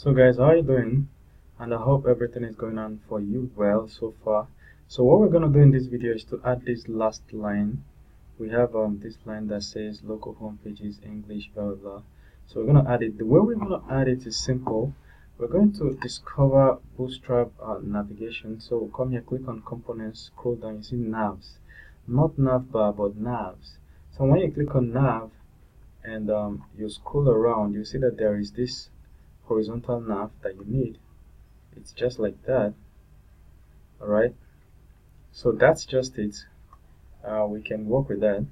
So guys, how are you doing? And I hope everything is going on for you well so far. So what we're going to do in this video is to add this last line. We have this line that says local home pages English blah blah blah. So we're going to add it. The way we're going to add it is simple. We're going to discover Bootstrap navigation. So we'll come here, click on components, scroll down, you see navs, not navbar but navs. So when you click on nav and you scroll around, you see that there is this horizontal nav that you need. It's just like that. Alright, so that's just it. We can work with that.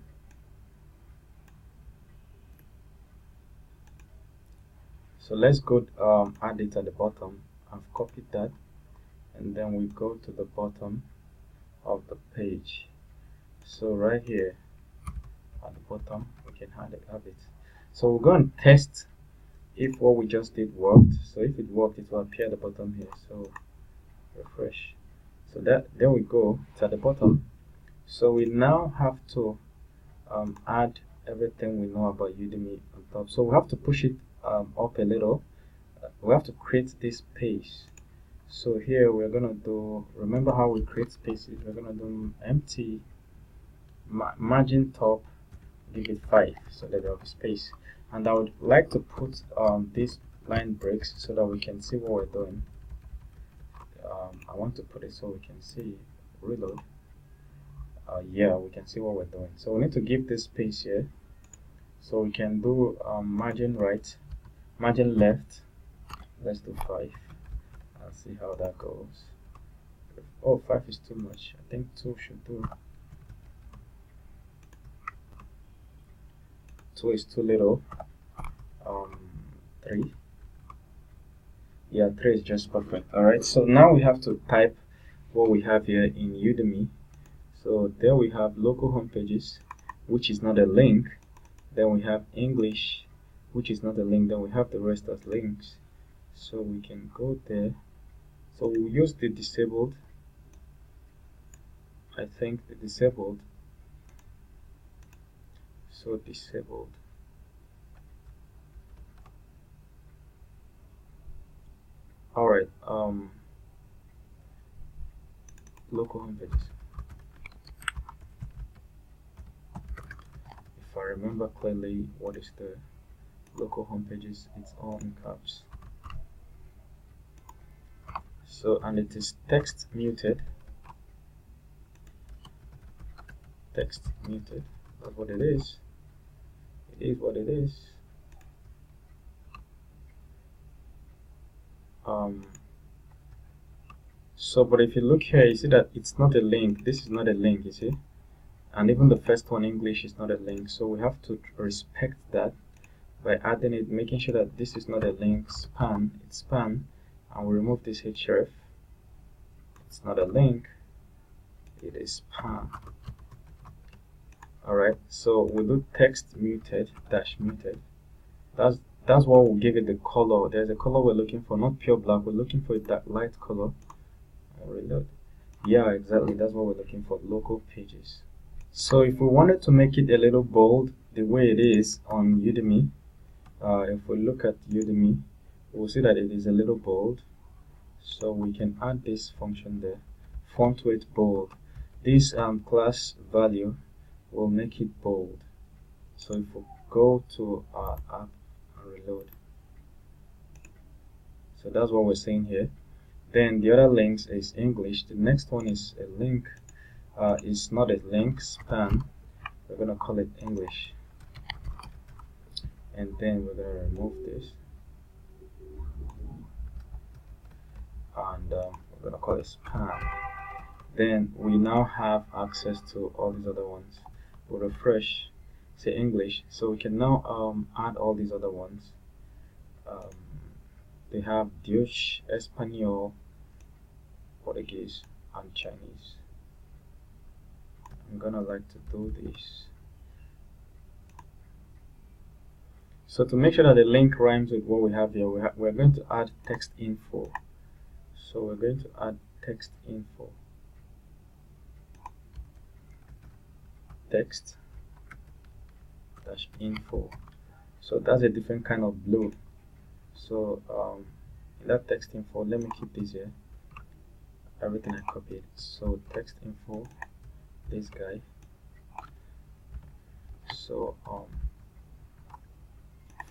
So let's go add it at the bottom. I've copied that, and then we go to the bottom of the page. So right here at the bottom we can have it. So we'll go and test if what we just did worked. So if it worked, it will appear at the bottom here. So refresh. So there we go, it's at the bottom. So we now have to add everything we know about Udemy on top. So we have to push it up a little. We have to create this space. So here we're gonna do, remember how we create spaces, we're gonna do empty margin top, give it 5 so that we have a space. And I would like to put these line breaks so that we can see what we're doing. I want to put it so we can see. Reload. Yeah, we can see what we're doing. So we need to give this space here. So we can do margin right, margin left. Let's do 5 and see how that goes. Oh, 5 is too much. I think 2 should do. 2 is too little. 3. Yeah, 3 is just perfect. Alright, so now we have to type what we have here in Udemy. So there we have local home pages, which is not a link. Then we have English, which is not a link. Then we have the rest as links. So we can go there. So we'll use the disabled. I think the disabled. So disabled. Alright, local home pages. If I remember clearly, what is the local home pages? It's all in caps. So, and it is text muted. Text muted. That's what it is. It is what it is. So but if you look here, you see that it's not a link. This is not a link, you see, and even the first one, English, is not a link. So we have to respect that by adding it, making sure that this is not a link. Span, it's span, and we remove this href. It's not a link, it is span. Alright, so we do text muted dash muted. That's what will give it the color. There's a color we're looking for, not pure black. We're looking for that light color. Reload. Yeah, exactly, that's what we're looking for, local pages. So if we wanted to make it a little bold the way it is on Udemy, if we look at Udemy, we'll see that it is a little bold. So we can add this function there, font weight bold. This class value will make it bold. So if we go to our app and reload, so that's what we're saying here. Then the other links is English. The next one is a link. It's not a link, span. We're gonna call it English, and then we're gonna remove this, and we're gonna call it span. Then we now have access to all these other ones. We'll refresh, say English, so we can now add all these other ones. They have Dutch, Espanol, Portuguese, and Chinese. I'm gonna like to do this. So to make sure that the link rhymes with what we have here, we're going to add text info. So we're going to add text info. Text dash info. So that's a different kind of blue. So in that text info, let me keep this here, everything I copied. So text info, this guy. So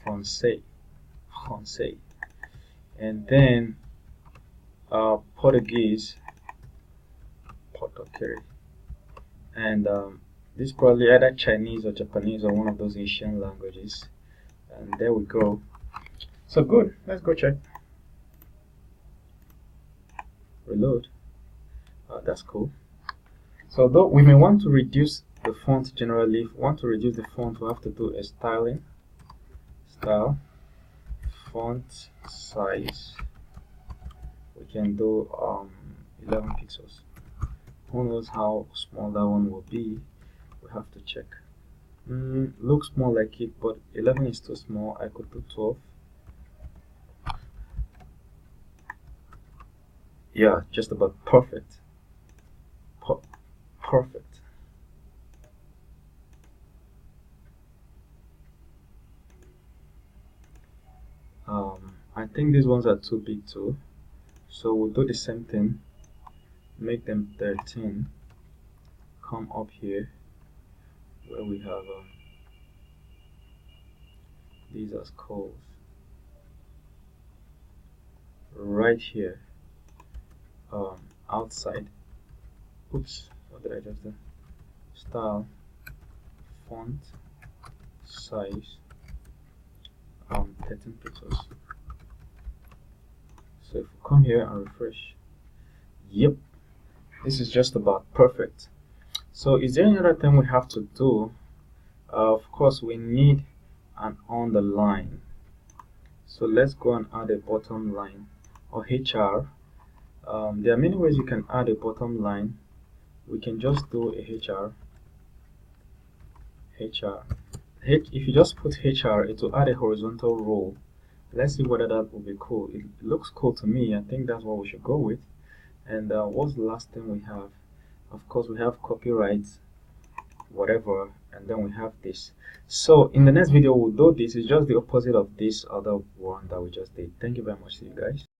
Francais, and then Portuguese, Portuguese, and this is probably either Chinese or Japanese or one of those Asian languages. And there we go. So good, let's go check. Reload. That's cool. So though we may want to reduce the font generally, if we want to reduce the font, we have to do a styling, style, font size. We can do 11 pixels. Who knows how small that one will be? We have to check. Looks more like it, but 11 is too small. I could do 12. Yeah, just about perfect. Perfect. I think these ones are too big too, so we'll do the same thing, make them 13, come up here where we have these as calls, right here, outside, oops, what did I just do, style, font size, 13 pixels. So if we come here and refresh, yep, this is just about perfect. So is there any other thing we have to do? Of course we need an underline. So let's go and add a bottom line or HR. There are many ways you can add a bottom line. We can just do a HR. If you just put HR, it will add a horizontal row. Let's see whether that will be cool. It looks cool to me. I think that's what we should go with. And what's the last thing we have? Of course we have copyright, whatever, and then we have this. So in the next video we'll do this. It's just the opposite of this other one that we just did. Thank you very much. See you guys.